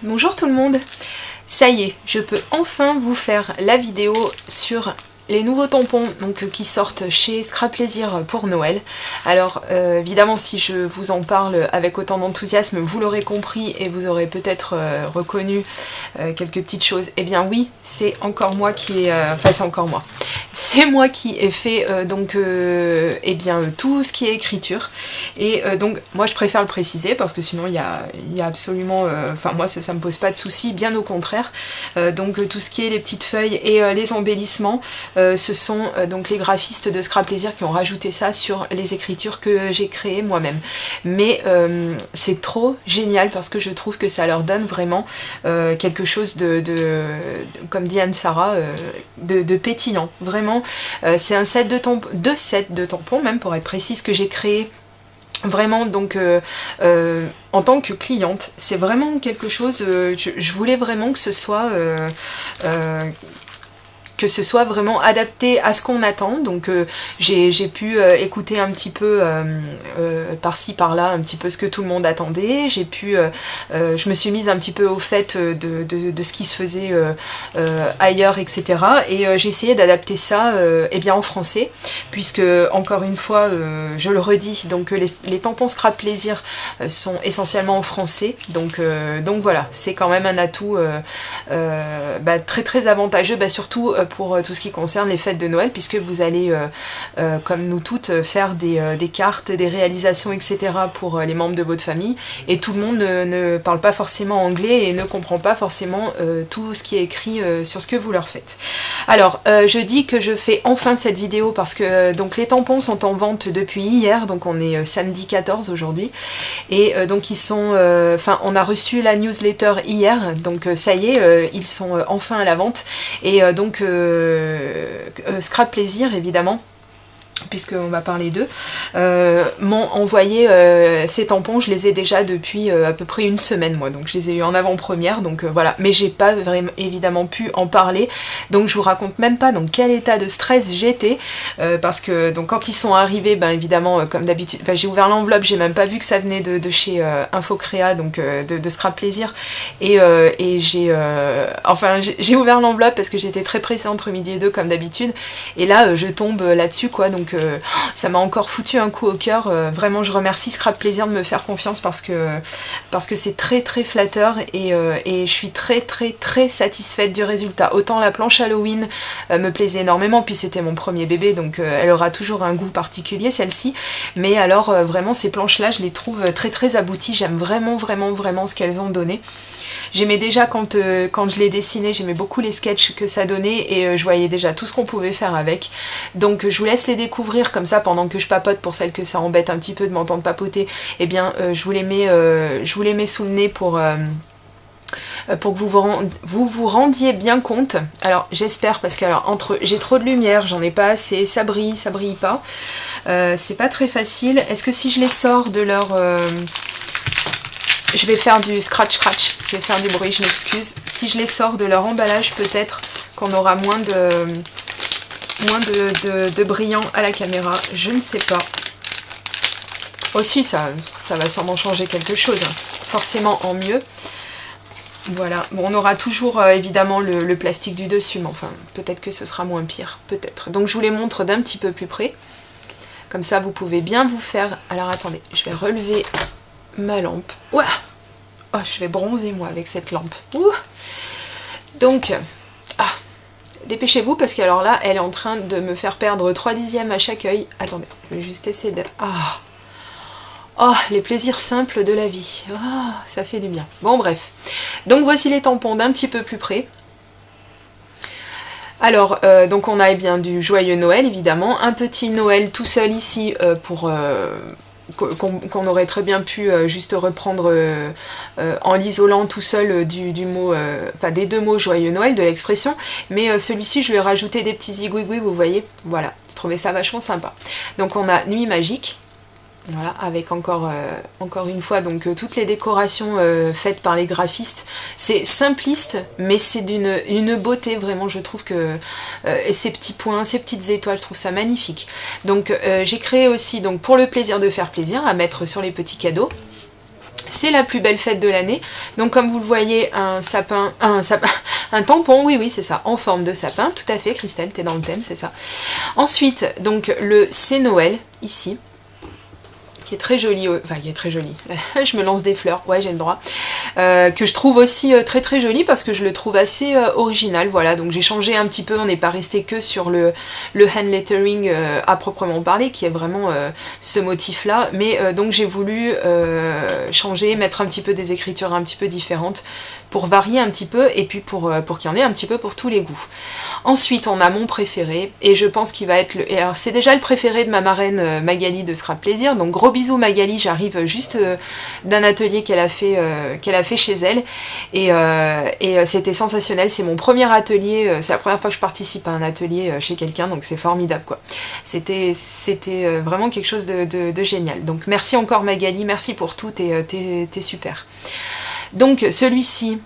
Bonjour tout le monde. Ça y est, je peux enfin vous faire la vidéo sur les nouveaux tampons donc, qui sortent chez Scrap Plaisir pour Noël. Alors évidemment si je vous en parle avec autant d'enthousiasme, vous l'aurez compris et vous aurez peut-être reconnu quelques petites choses. Eh bien oui, c'est encore moi qui ai... enfin c'est encore moi. C'est moi qui ai fait eh bien, tout ce qui est écriture. Et donc moi je préfère le préciser parce que sinon il y a absolument... Enfin moi ça me pose pas de soucis, bien au contraire. Donc tout ce qui est les petites feuilles et les embellissements, ce sont donc les graphistes de Scrap Plaisir qui ont rajouté ça sur les écritures que j'ai créées moi-même. Mais c'est trop génial parce que je trouve que ça leur donne vraiment quelque chose comme dit Anne-Sara, de pétillant. Vraiment, c'est un set de tampons, deux sets de tampons même pour être précise que j'ai créé. Vraiment donc en tant que cliente, c'est vraiment quelque chose, je voulais vraiment que ce soit vraiment adapté à ce qu'on attend. Donc j'ai pu écouter un petit peu par-ci par-là un petit peu ce que tout le monde attendait. J'ai pu je me suis mise un petit peu au fait de ce qui se faisait ailleurs, etc. Et j'ai essayé d'adapter ça eh bien en français, puisque encore une fois je le redis, donc les tampons Scrap Plaisir sont essentiellement en français, donc voilà, c'est quand même un atout très très avantageux, surtout pour tout ce qui concerne les fêtes de Noël, puisque vous allez, comme nous toutes, faire des cartes, des réalisations, etc. pour les membres de votre famille, et tout le monde ne parle pas forcément anglais et ne comprend pas forcément tout ce qui est écrit sur ce que vous leur faites. Alors, je dis que je fais enfin cette vidéo parce que donc les tampons sont en vente depuis hier, donc on est samedi 14 aujourd'hui, et donc ils sont... on a reçu la newsletter hier, donc ça y est, ils sont enfin à la vente, et Scrap Plaisir évidemment, puisqu'on va parler d'eux, m'ont envoyé ces tampons. Je les ai déjà depuis à peu près une semaine moi, donc je les ai eu en avant-première, donc voilà, mais j'ai pas vraiment évidemment pu en parler, donc je vous raconte même pas dans quel état de stress j'étais, parce que donc quand ils sont arrivés, évidemment comme d'habitude, j'ai ouvert l'enveloppe, j'ai même pas vu que ça venait de chez Infocréa, donc de Scrap Plaisir, et j'ai ouvert l'enveloppe parce que j'étais très pressée entre midi et deux comme d'habitude, et là je tombe là-dessus quoi, donc ça m'a encore foutu un coup au cœur. Vraiment je remercie Scrap Plaisir de me faire confiance parce que c'est très très flatteur, et je suis très très très satisfaite du résultat. Autant la planche Halloween me plaisait énormément, puis c'était mon premier bébé, donc elle aura toujours un goût particulier celle-ci, mais alors vraiment ces planches là je les trouve très très abouties. J'aime vraiment vraiment vraiment ce qu'elles ont donné. J'aimais déjà quand je les dessinais, j'aimais beaucoup les sketchs que ça donnait, et je voyais déjà tout ce qu'on pouvait faire avec. Donc je vous laisse les découvrir comme ça pendant que je papote. Pour celles que ça embête un petit peu de m'entendre papoter, eh bien je vous les mets sous le nez pour que vous vous rendiez bien compte. Alors j'espère, parce que j'ai trop de lumière, j'en ai pas assez, ça brille pas, c'est pas très facile. Est-ce que si je les sors de leur... je vais faire du scratch, je vais faire du bruit, je m'excuse. Si je les sors de leur emballage, peut-être qu'on aura moins de brillant à la caméra, je ne sais pas. Aussi, ça va sûrement changer quelque chose, hein. Forcément en mieux. Voilà, bon, on aura toujours évidemment le plastique du dessus, mais enfin, peut-être que ce sera moins pire, peut-être. Donc je vous les montre d'un petit peu plus près. Comme ça, vous pouvez bien vous faire... Alors attendez, je vais relever ma lampe. Ouah, oh, je vais bronzer moi avec cette lampe. Ouh. Donc, dépêchez-vous parce que alors là, elle est en train de me faire perdre 3 dixièmes à chaque œil. Attendez, je vais juste essayer de... Oh, les plaisirs simples de la vie. Oh, ça fait du bien. Bon, bref. Donc voici les tampons d'un petit peu plus près. Alors, donc on a bien du joyeux Noël, évidemment. Un petit Noël tout seul ici pour... qu'on aurait très bien pu juste reprendre en l'isolant tout seul du mot, des deux mots joyeux Noël, de l'expression, mais celui-ci je lui ai rajouté des petits zigouigouis, vous voyez, voilà, j'ai trouvé ça vachement sympa. Donc on a Nuit Magique, voilà, avec encore une fois donc toutes les décorations faites par les graphistes. C'est simpliste, mais c'est d'une beauté, vraiment, je trouve que et ces petits points, ces petites étoiles, je trouve ça magnifique. Donc j'ai créé aussi, donc pour le plaisir de faire plaisir, à mettre sur les petits cadeaux, C'est la plus belle fête de l'année. Donc comme vous le voyez, un tampon, oui c'est ça, en forme de sapin. Tout à fait, Christelle, t'es dans le thème, c'est ça. Ensuite, donc le c'est Noël, ici, qui est très joli, enfin qui est très joli, je me lance des fleurs, ouais j'ai le droit, que je trouve aussi très très joli parce que je le trouve assez original, voilà, donc j'ai changé un petit peu, on n'est pas resté que sur le hand lettering à proprement parler, qui est vraiment ce motif là, mais donc j'ai voulu changer, mettre un petit peu des écritures un petit peu différentes, pour varier un petit peu, et puis pour qu'il y en ait un petit peu pour tous les goûts. Ensuite on a mon préféré, et je pense qu'il va être le... Et alors c'est déjà le préféré de ma marraine Magali de Scrap Plaisir, donc gros bisous Magali, j'arrive juste d'un atelier qu'elle a fait chez elle, et c'était sensationnel, c'est mon premier atelier, c'est la première fois que je participe à un atelier chez quelqu'un, donc c'est formidable quoi. C'était vraiment quelque chose de génial, donc merci encore Magali, merci pour tout, t'es super. Donc celui-ci,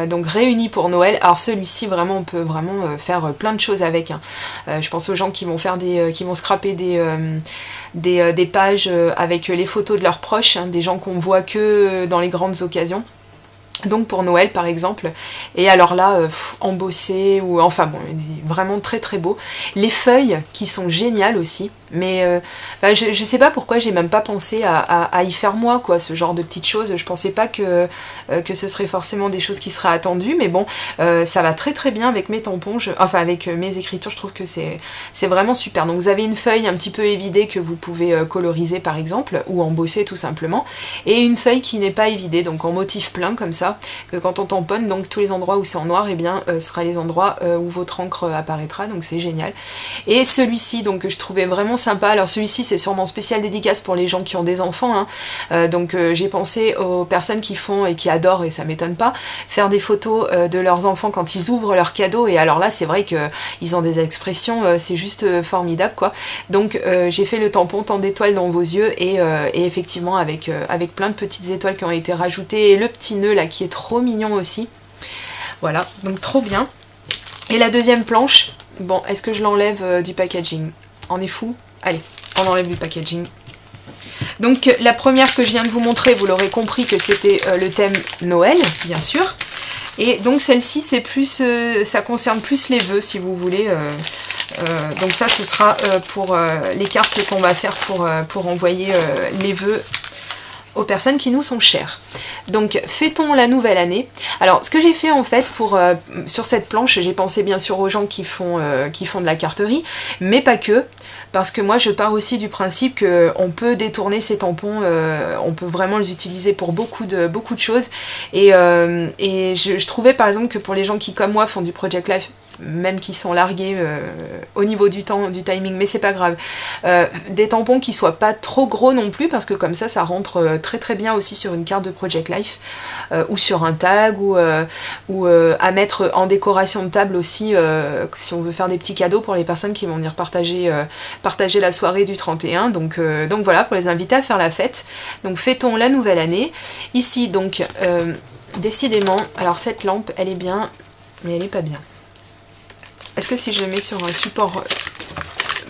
donc réuni pour Noël, alors celui-ci vraiment on peut vraiment faire plein de choses avec, hein. Je pense aux gens qui vont faire qui vont scraper des pages avec les photos de leurs proches, hein, des gens qu'on voit que dans les grandes occasions. Donc pour Noël par exemple, et alors là embossé, ou enfin bon, vraiment très très beau. Les feuilles qui sont géniales aussi, mais je sais pas pourquoi j'ai même pas pensé à y faire moi quoi, ce genre de petites choses. Je pensais pas que ce serait forcément des choses qui seraient attendues, mais bon, ça va très très bien avec mes tampons, enfin avec mes écritures, je trouve que c'est vraiment super. Donc vous avez une feuille un petit peu évidée que vous pouvez coloriser par exemple, ou embosser tout simplement, et une feuille qui n'est pas évidée, donc en motif plein comme ça, que quand on tamponne, donc tous les endroits où c'est en noir, et bien sera les endroits où votre encre apparaîtra, donc c'est génial. Et celui-ci donc que je trouvais vraiment sympa, alors celui-ci c'est sûrement spécial dédicace pour les gens qui ont des enfants, hein. Donc j'ai pensé aux personnes qui font et qui adorent, et ça m'étonne pas, faire des photos de leurs enfants quand ils ouvrent leurs cadeaux, et alors là c'est vrai que ils ont des expressions, c'est juste formidable quoi. Donc j'ai fait le tampon tant d'étoiles dans vos yeux, et effectivement avec plein de petites étoiles qui ont été rajoutées, et le petit nœud là qui est trop mignon aussi. Voilà, donc trop bien. Et la deuxième planche, bon, est-ce que je l'enlève du packaging? On est fou? Allez, on enlève du packaging. Donc la première que je viens de vous montrer, vous l'aurez compris que c'était le thème Noël, bien sûr. Et donc celle-ci, c'est plus, ça concerne plus les vœux, si vous voulez. Donc ça, ce sera pour les cartes qu'on va faire pour envoyer les vœux aux personnes qui nous sont chères. Donc fêtons la nouvelle année. Alors ce que j'ai fait en fait sur cette planche, j'ai pensé bien sûr aux gens qui font de la carterie, mais pas que, parce que moi je pars aussi du principe qu'on peut détourner ces tampons, on peut vraiment les utiliser pour beaucoup de choses, et je trouvais par exemple que pour les gens qui comme moi font du Project Life, même qui sont largués au niveau du timing, mais c'est pas grave, des tampons qui soient pas trop gros non plus, parce que comme ça rentre très très bien aussi sur une carte de Project Life, ou sur un tag, ou à mettre en décoration de table aussi, si on veut faire des petits cadeaux pour les personnes qui vont venir partager la soirée du 31, donc voilà, pour les inviter à faire la fête. Donc fêtons la nouvelle année. Ici donc décidément, alors cette lampe elle est bien, mais elle est pas bien. Est-ce que si je le mets sur un support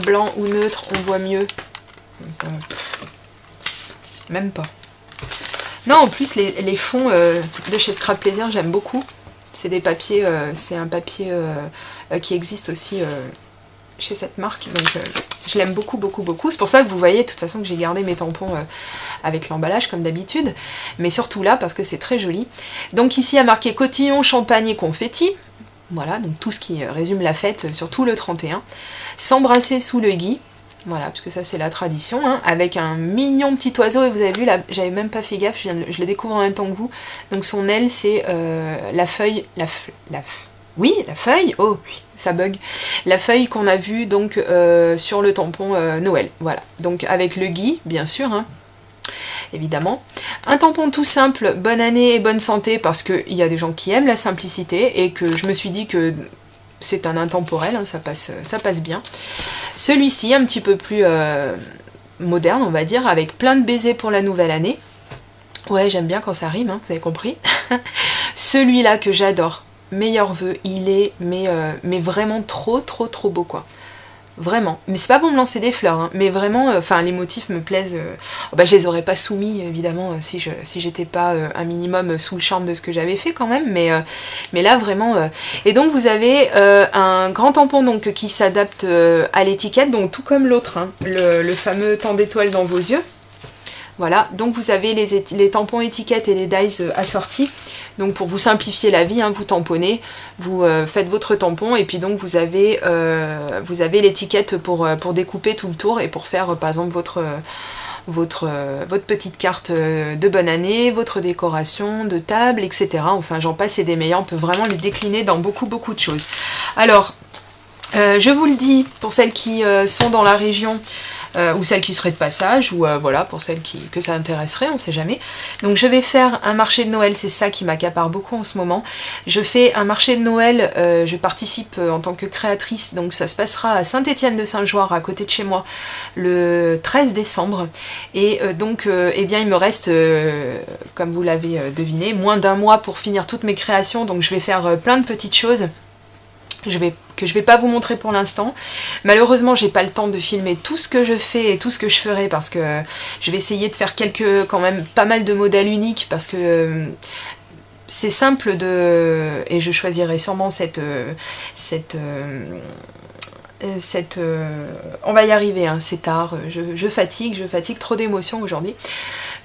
blanc ou neutre, on voit mieux? Même pas. Non, en plus, les fonds de chez Scrap Plaisir, j'aime beaucoup. C'est des papiers, c'est un papier qui existe aussi chez cette marque. Donc, je l'aime beaucoup, beaucoup, beaucoup. C'est pour ça que vous voyez, de toute façon, que j'ai gardé mes tampons avec l'emballage, comme d'habitude. Mais surtout là, parce que c'est très joli. Donc ici, il y a marqué cotillon, champagne et confetti. Voilà, donc tout ce qui résume la fête, surtout le 31. S'embrasser sous le gui, voilà, parce que ça c'est la tradition, hein, avec un mignon petit oiseau, et vous avez vu, là, j'avais même pas fait gaffe, je le découvre en même temps que vous. Donc son aile, c'est la feuille, oui, la feuille, oh, oui, ça bug. La feuille qu'on a vue donc sur le tampon Noël, voilà. Donc avec le gui, bien sûr, hein, évidemment. Un tampon tout simple, bonne année et bonne santé, parce qu'il y a des gens qui aiment la simplicité, et que je me suis dit que c'est un intemporel, hein, ça passe bien. Celui-ci, un petit peu plus moderne, on va dire, avec plein de baisers pour la nouvelle année. Ouais, j'aime bien quand ça rime, hein, vous avez compris. Celui-là que j'adore, meilleur vœu, il est mais vraiment trop beau, quoi. vraiment. Mais c'est pas pour me lancer des fleurs, hein, mais vraiment, enfin les motifs me plaisent. Bah, je les aurais pas soumis évidemment si j'étais pas un minimum sous le charme de ce que j'avais fait quand même, mais là vraiment. Et donc vous avez un grand tampon donc qui s'adapte à l'étiquette, donc tout comme l'autre, hein, le fameux temps d'étoile dans vos yeux. Voilà, donc vous avez les tampons étiquettes et les dies assortis. Donc pour vous simplifier la vie, hein, vous tamponnez, vous faites votre tampon et puis donc vous avez l'étiquette pour découper tout le tour et pour faire par exemple votre petite carte de bonne année, votre décoration de table, etc. Enfin j'en passe et des meilleurs, on peut vraiment les décliner dans beaucoup de choses. Alors, je vous le dis, pour celles qui sont dans la région, ou celles qui seraient de passage, ou voilà, pour celles que ça intéresserait, on sait jamais. Donc je vais faire un marché de Noël, c'est ça qui m'accapare beaucoup en ce moment. Je fais un marché de Noël, je participe en tant que créatrice, donc ça se passera à Saint-Étienne-de-Saint-Joire, à côté de chez moi, le 13 décembre. Et donc, eh bien, il me reste, comme vous l'avez deviné, moins d'un mois pour finir toutes mes créations, donc je vais faire plein de petites choses. Que je vais pas vous montrer pour l'instant. Malheureusement, j'ai pas le temps de filmer tout ce que je fais et tout ce que je ferai parce que je vais essayer de faire quand même pas mal de modèles uniques parce que c'est simple et je choisirai sûrement on va y arriver, hein, c'est tard, je fatigue trop d'émotions aujourd'hui.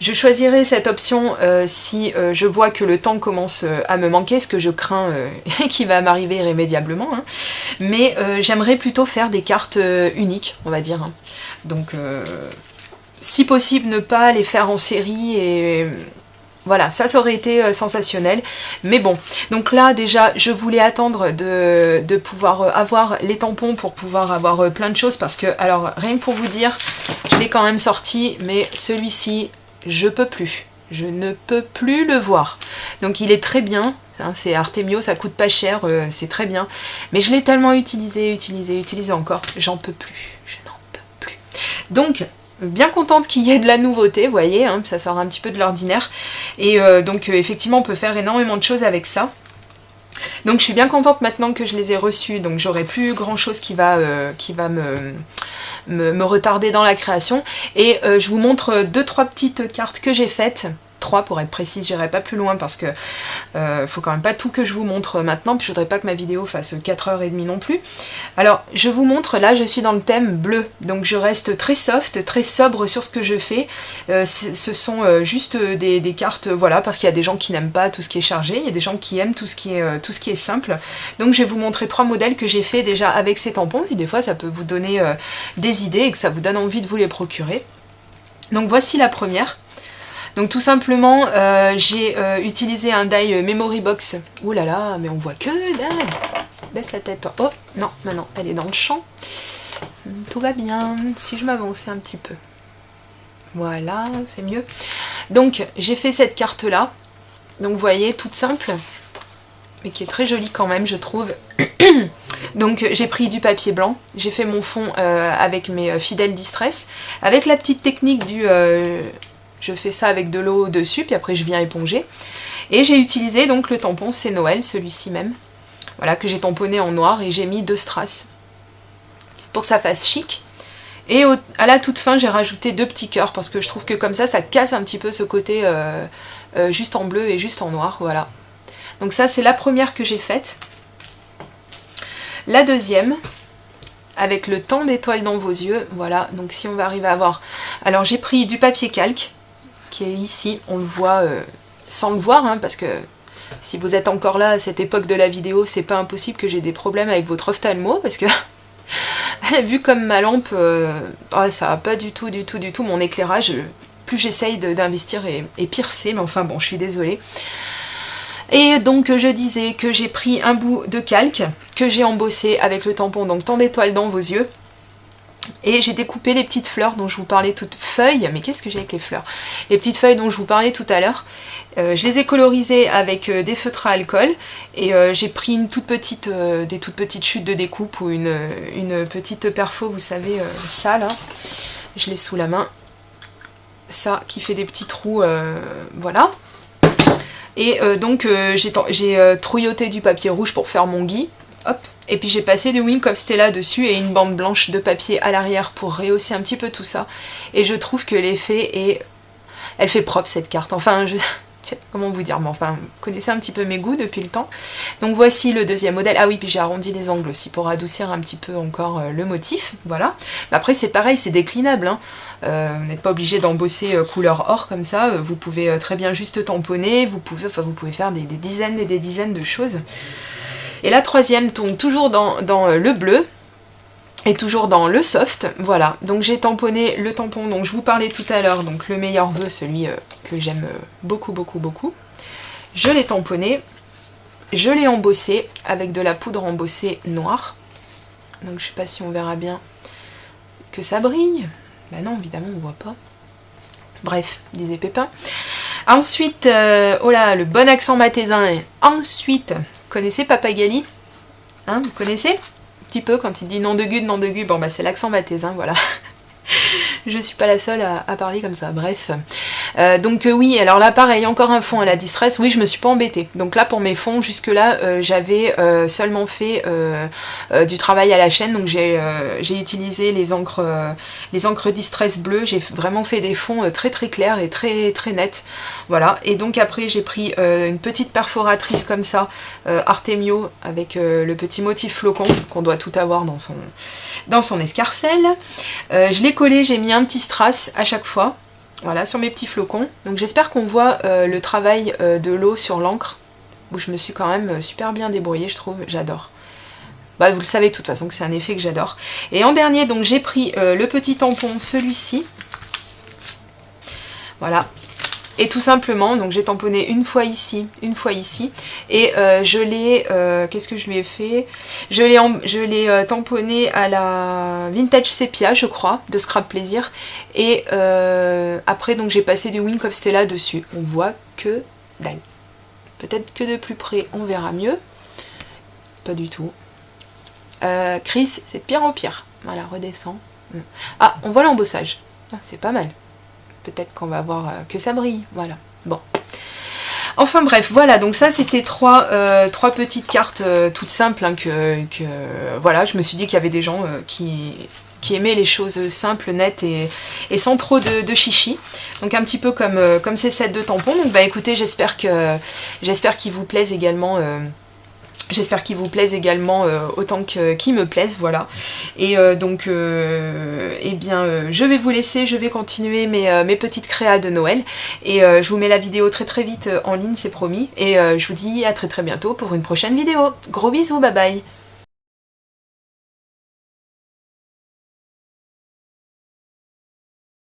Je choisirai cette option si je vois que le temps commence à me manquer, ce que je crains qui va m'arriver irrémédiablement. Hein. Mais j'aimerais plutôt faire des cartes uniques, on va dire. Hein. Donc, si possible, ne pas les faire en série et... Voilà, ça aurait été sensationnel. Mais bon, donc là déjà, je voulais attendre de pouvoir avoir les tampons pour pouvoir avoir plein de choses. Parce que, alors, rien que pour vous dire, je l'ai quand même sorti, mais celui-ci, je peux plus. Je ne peux plus le voir. Donc il est très bien. Hein, c'est Artemio, ça coûte pas cher, c'est très bien. Mais je l'ai tellement utilisé encore. J'en peux plus. Je n'en peux plus. Donc... bien contente qu'il y ait de la nouveauté, vous voyez, hein, ça sort un petit peu de l'ordinaire. Et donc effectivement on peut faire énormément de choses avec ça. Donc je suis bien contente maintenant que je les ai reçus, donc j'aurai plus grand chose qui va me retarder dans la création. Et je vous montre 2-3 petites cartes que j'ai faites. 3 pour être précise, j'irai pas plus loin parce que faut quand même pas tout que je vous montre maintenant, puis je voudrais pas que ma vidéo fasse 4h30 non plus. Alors je vous montre, là je suis dans le thème bleu, donc je reste très soft, très sobre sur ce que je fais. Ce sont juste des cartes, voilà, parce qu'il y a des gens qui n'aiment pas tout ce qui est chargé, il y a des gens qui aiment tout ce qui est simple. Donc je vais vous montrer 3 modèles que j'ai fait déjà avec ces tampons, si des fois ça peut vous donner des idées et que ça vous donne envie de vous les procurer. Donc voici la première. Donc tout simplement, j'ai utilisé un die Memory Box. Ouh là là, mais on voit que dalle. Baisse la tête. Oh, non, maintenant, elle est dans le champ. Tout va bien, si je m'avançais un petit peu. Voilà, c'est mieux. Donc, j'ai fait cette carte-là. Donc, vous voyez, toute simple, mais qui est très jolie quand même, je trouve. Donc, j'ai pris du papier blanc. J'ai fait mon fond avec mes Fidèle Distress. Avec la petite technique du... je fais ça avec de l'eau dessus, puis après je viens éponger. Et j'ai utilisé donc le tampon, c'est Noël, celui-ci même. Voilà, que j'ai tamponné en noir et j'ai mis 2 strass pour que ça fasse chic. Et à la toute fin, j'ai rajouté 2 petits cœurs parce que je trouve que comme ça casse un petit peu ce côté juste en bleu et juste en noir, voilà. Donc ça, c'est la première que j'ai faite. La deuxième... avec le temps d'étoile dans vos yeux, voilà, donc si on va arriver à voir... Alors j'ai pris du papier calque, qui est ici, on le voit sans le voir, hein, parce que si vous êtes encore là à cette époque de la vidéo, c'est pas impossible que j'ai des problèmes avec votre ophtalmo, parce que vu comme ma lampe, ça va pas du tout mon éclairage, plus j'essaye d'investir et pire c'est, mais enfin bon, je suis désolée. Et donc je disais que j'ai pris un bout de calque que j'ai embossé avec le tampon, donc temps d'étoile dans vos yeux. Et j'ai découpé les petites fleurs dont je vous parlais toutes feuilles, mais qu'est-ce que j'ai avec les fleurs? Les petites feuilles dont je vous parlais tout à l'heure. Je les ai colorisées avec des feutres à alcool et j'ai pris des toutes petites chutes de découpe ou une petite perfo, vous savez, ça là, je l'ai sous la main. Ça qui fait des petits trous, voilà. Et donc j'ai trouilloté du papier rouge pour faire mon gui, hop, Et puis j'ai passé du Wink of Stella dessus et une bande blanche de papier à l'arrière pour rehausser un petit peu tout ça. Et je trouve que l'effet est... Elle fait propre cette carte. Enfin, comment vous dire, mais enfin, vous connaissez un petit peu mes goûts depuis le temps. Donc voici le deuxième modèle. Ah oui, puis j'ai arrondi les angles aussi pour adoucir un petit peu encore le motif. Voilà. Mais après c'est pareil, c'est déclinable. Hein. Vous n'êtes pas obligé d'embosser couleur or comme ça. Vous pouvez très bien juste tamponner. Vous pouvez faire des dizaines et des dizaines de choses. Et la troisième tombe toujours dans le bleu. Et toujours dans le soft, voilà, donc j'ai tamponné le tampon dont je vous parlais tout à l'heure, donc le meilleur vœu, celui que j'aime beaucoup, beaucoup, beaucoup. Je l'ai tamponné, je l'ai embossé avec de la poudre embossée noire. Donc je sais pas si on verra bien que ça brille. Bah non, évidemment, on voit pas. Bref, disait Pépin. Ensuite, oh là, le bon accent mathésin. Ensuite, vous connaissez Papagali? Hein, vous connaissez? Petit peu quand il dit nom de gu, bon bah c'est l'accent mathésin, voilà. Je suis pas la seule à parler comme ça, bref. Donc oui, alors là pareil, encore un fond à la distress, oui je me suis pas embêtée. Donc là pour mes fonds, jusque là j'avais seulement fait du travail à la chaîne, donc j'ai utilisé les encres distress bleues, j'ai vraiment fait des fonds très très clairs et très très nets. Voilà, et donc après j'ai pris une petite perforatrice comme ça, Artemio, avec le petit motif flocon qu'on doit tout avoir dans son escarcelle. Je l'ai collé, j'ai mis un petit strass à chaque fois, voilà, sur mes petits flocons. Donc j'espère qu'on voit le travail de l'eau sur l'encre, où je me suis quand même super bien débrouillée, je trouve, j'adore. Bah, vous le savez de toute façon que c'est un effet que j'adore. Et en dernier, donc j'ai pris le petit tampon, celui-ci. Voilà. Et tout simplement, donc j'ai tamponné une fois ici, et je l'ai, qu'est-ce que je lui ai fait? Je l'ai tamponné à la Vintage Sepia, je crois, de Scrap Plaisir, et après donc j'ai passé du Wink of Stella dessus. On voit que dalle. Peut-être que de plus près, on verra mieux. Pas du tout. Chris, c'est de pire en pire. Voilà, redescend. Ah, on voit l'embossage. Ah, c'est pas mal. Peut-être qu'on va voir que ça brille, voilà. Bon. Enfin bref, voilà, donc ça c'était trois petites cartes toutes simples, hein, voilà, je me suis dit qu'il y avait des gens qui aimaient les choses simples, nettes et sans trop de chichi. Donc un petit peu comme ces sets de tampons. Donc bah écoutez, j'espère qu'ils vous plaisent également. J'espère qu'ils vous plaisent également autant qu'ils me plaisent, voilà. Et donc, eh bien, je vais vous laisser, je vais continuer mes petites créas de Noël. Et je vous mets la vidéo très très vite en ligne, c'est promis. Et je vous dis à très très bientôt pour une prochaine vidéo. Gros bisous, bye bye!